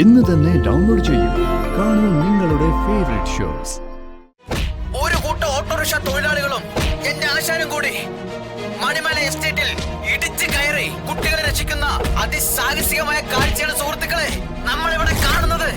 ഇന്ന് തന്നെ ഡൗൺലോഡ് ചെയ്യൂ. കാണൂ നിങ്ങളുടെ ഫേവറേറ്റ് ഷോസ്. ഒരു കൂട്ടം ഓട്ടോറിക്ഷ തൊഴിലാളികളും എന്റെ ആശാനും കൂടി മണിമല എസ്റ്റേറ്റിൽ ഇടിച്ചു കയറി കുട്ടികളെ രക്ഷിക്കുന്ന അതിസാഹസികമായ കാഴ്ചയാണ് സുഹൃത്തുക്കളെ നമ്മൾ ഇവിടെ കാണുന്നത്.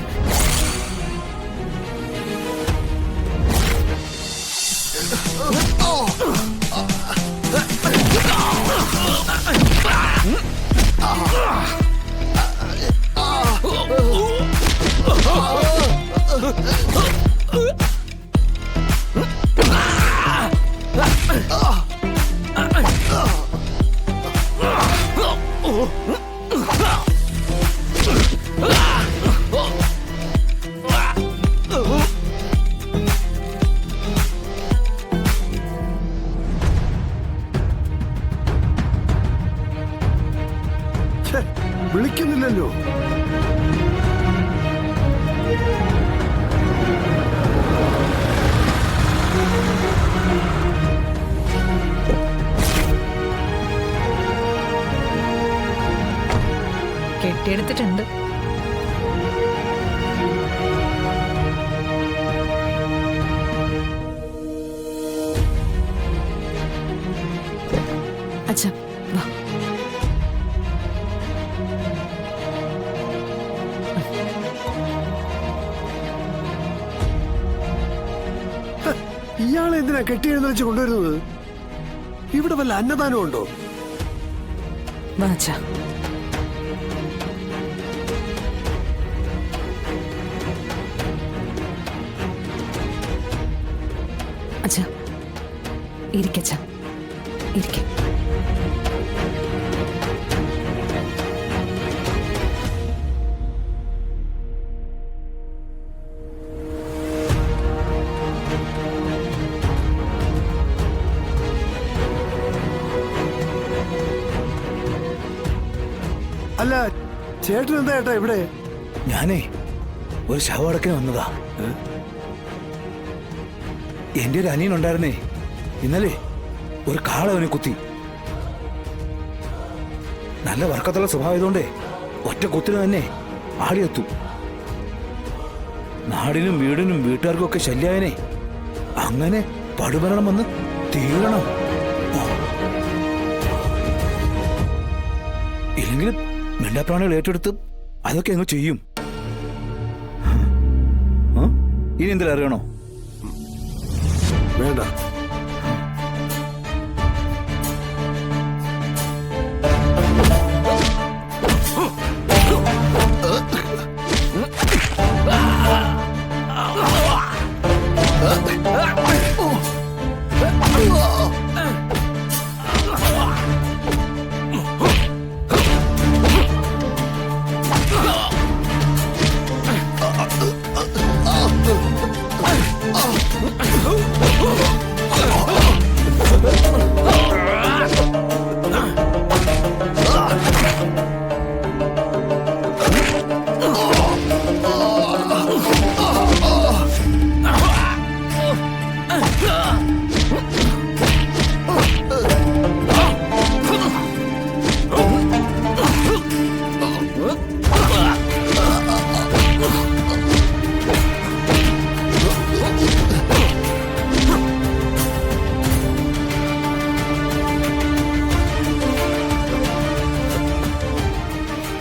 വിളിക്കുന്നില്ലല്ലോ. കെട്ടിയെടുത്തിട്ടുണ്ട്. അച്ഛാ വാ. ഇയാളെ എന്തിനാ കെട്ടിയെഴുന്നള്ളിച്ച് കൊണ്ടുവരുന്നത്? ഇവിടെ വല്ല അന്നദാനം ഉണ്ടോ? വാ അച്ഛാ. അച്ഛാ ഇരിക്കച്ഛാ, ഇരിക്ക. അല്ല, ചേട്ടൻ എന്താ ഏട്ടാ ഇവിടെ? ഞാനേ ഒരു ശവടക്കിന് വന്നതാ. എന്റെ ഒരു അനിയനുണ്ടായിരുന്നേ, ഇന്നലെ ഒരു കാളവനെ കുത്തി. നല്ല വർക്കത്തുള്ള സ്വഭാവമായതുകൊണ്ടേ ഒറ്റ കുത്തിന് തന്നെ ആടിയെത്തു. നാടിനും വീടിനും വീട്ടുകാർക്കും ഒക്കെ ശല്യായനെ. അങ്ങനെ പടുമരണം വന്ന് തീരണം. ഇല്ലെങ്കിലും മിണ്ടാപ്രാണികൾ ഏറ്റെടുത്ത് അതൊക്കെ അങ്ങ് ചെയ്യും. ഇനി എന്തെങ്കിലും അറിയണോ? വേണ്ട.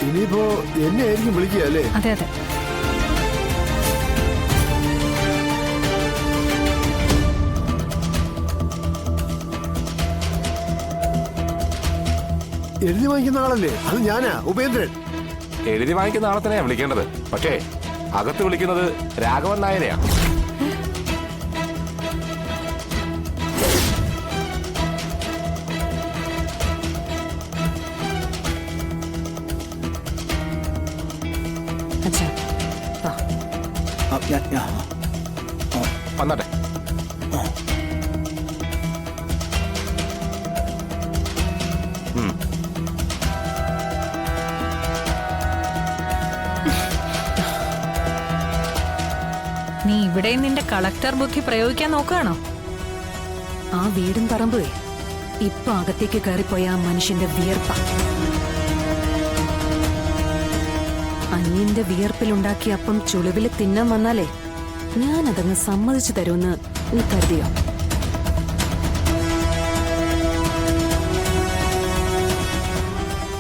ഇനിയിപ്പോ എന്നെ ആയിരിക്കും വിളിക്കുക അല്ലേ? അതെ അതെ. എഴുതി വാങ്ങിക്കുന്ന ആളല്ലേ? അത് ഞാനാ, ഉപേന്ദ്രൻ. എഴുതി വാങ്ങിക്കുന്ന ആളെ തന്നെയാ വിളിക്കേണ്ടത്. പക്ഷേ അകത്ത് വിളിക്കുന്നത് രാഘവൻ നായരെയാ. അച്ഛാ വാ. വന്നട്ടെ. നീ ഇവിടെ നിന്റെ കളക്ടർ ബുദ്ധി പ്രയോഗിക്കാൻ നോക്കുകയാണോ? ആ വീടും പറമ്പുവേ ഇപ്പൊ അകത്തേക്ക് കയറിപ്പോയ ആ മനുഷ്യന്റെ വിയർപ്പ. അന്യന്റെ വിയർപ്പിലുണ്ടാക്കിയ അപ്പം ചുളിവില് തിന്നാൻ വന്നാലേ ഞാനതങ്ങ് സമ്മതിച്ചു തരുമെന്ന് നീ കരുതിയോ?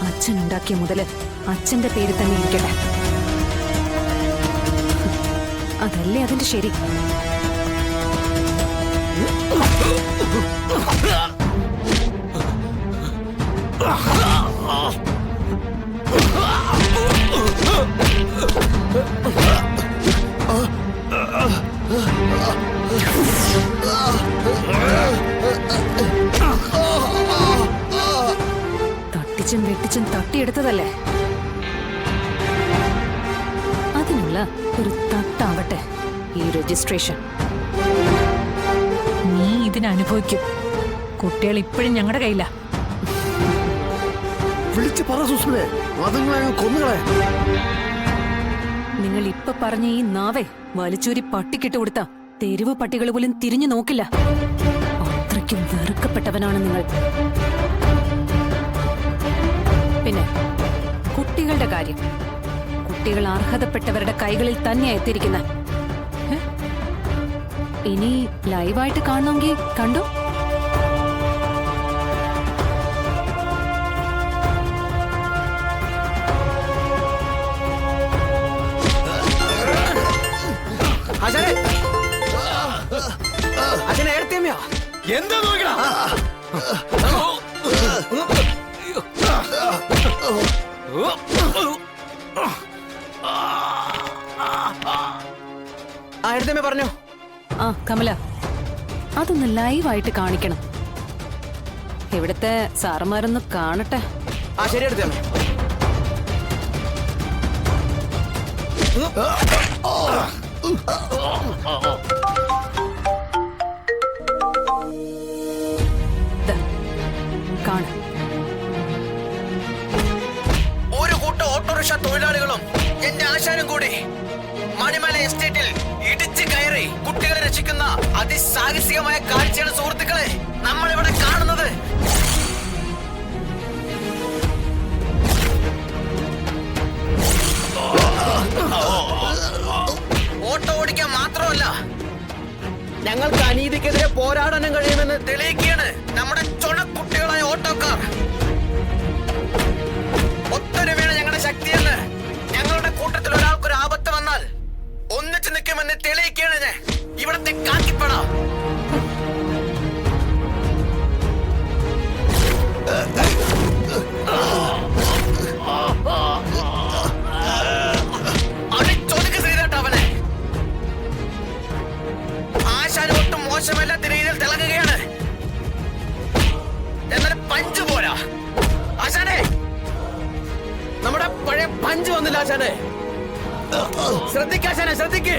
അച്ഛനുണ്ടാക്കിയ മുതല് അച്ഛന്റെ പേര് തന്നെ ഇരിക്കട്ടെ. അതല്ലേ അതിന്റെ ശരി. തട്ടിച്ചും വെട്ടിച്ചും തട്ടിയെടുത്തതല്ലേ, അതിനുള്ള ഒരു തട്ടാവട്ടെ ഈ രജിസ്ട്രേഷൻ. നീ ഇതിനനുഭവിക്കും. കുട്ടികൾ ഇപ്പോഴും ഞങ്ങളുടെ കയ്യിലാ. വിളിച്ച് പറ സുസ്മിനെ, അതുങ്ങളെ കൊന്നുകളെ. നിങ്ങൾ ഇപ്പൊ പറഞ്ഞ ഈ നാവേ വലിച്ചൂരി പട്ടിക്കിട്ട് കൊടുത്ത തെരുവ് പട്ടികൾ പോലും തിരിഞ്ഞു നോക്കില്ല. അത്രയ്ക്കും വെറുക്കപ്പെട്ടവനാണ് നിങ്ങൾ. പിന്നെ കുട്ടികളുടെ കാര്യം, കുട്ടികൾ അർഹതപ്പെട്ടവരുടെ കൈകളിൽ തന്നെയാ എത്തിയിരിക്കുന്നത്. ഇനി ലൈവായിട്ട് കാണണമെങ്കിൽ കണ്ടോ? അച്ഛനെ എടുത്തേമ്മയോ എന്താ നോക്കണ? ആ എടുത്തേമ്മ പറഞ്ഞോ. ആ കമല, അതൊന്ന് ലൈവായിട്ട് കാണിക്കണം. ഇവിടുത്തെ സാറന്മാരൊന്ന് കാണട്ടെ. ആ ശരി എടുത്തേമ്മ. കാണ ഒരു കൂട്ടം ഓട്ടോറിക്ഷ തൊഴിലാളികളും എന്റെ ആശാനും കൂടി മണിമല എസ്റ്റേറ്റിൽ ഇടിച്ച് കയറി കുട്ടികളെ രക്ഷിക്കുന്ന അതിസാഹസികമായ കാഴ്ചയാണ് സുഹൃത്തുക്കളെ നമ്മളിവിടെ കാണുന്നത്. ഓട്ടോ ഓടിക്കാൻ മാത്രമല്ല, ഞങ്ങൾക്ക് അനീതിക്കെതിരെ പോരാടാനും കഴിയുമെന്ന് തെളിയിക്കുകയാണ് നമ്മുടെ ചുണക്കുട്ടികളായ ഓട്ടോക്കാർ. ഒത്തൊരുമയാണ് ഞങ്ങളുടെ ശക്തിയെന്ന്, ഞങ്ങളുടെ കൂട്ടത്തിൽ ഒരാൾക്കൊരു ആപത്ത് വന്നാൽ ഒന്നിച്ചു നിൽക്കുമെന്ന് തെളിയിക്കുകയാണ് ഞാൻ ഇവിടത്തെ കാക്കിപ്പട. അടിച്ചൊതുക്ക് ചെയ്തേട്ടോ അവനെ. ആശാൻ ഒട്ടും മോശമല്ലാത്ത രീതിയിൽ തിളങ്ങുകയാണ്. എന്നാൽ പഞ്ച് പോരാ ആശാനെ, നമ്മുടെ പഴയ പഞ്ച് വന്നില്ല ആശാനെ. ശ്രദ്ധിക്കാശാനെ, ശ്രദ്ധിക്ക്.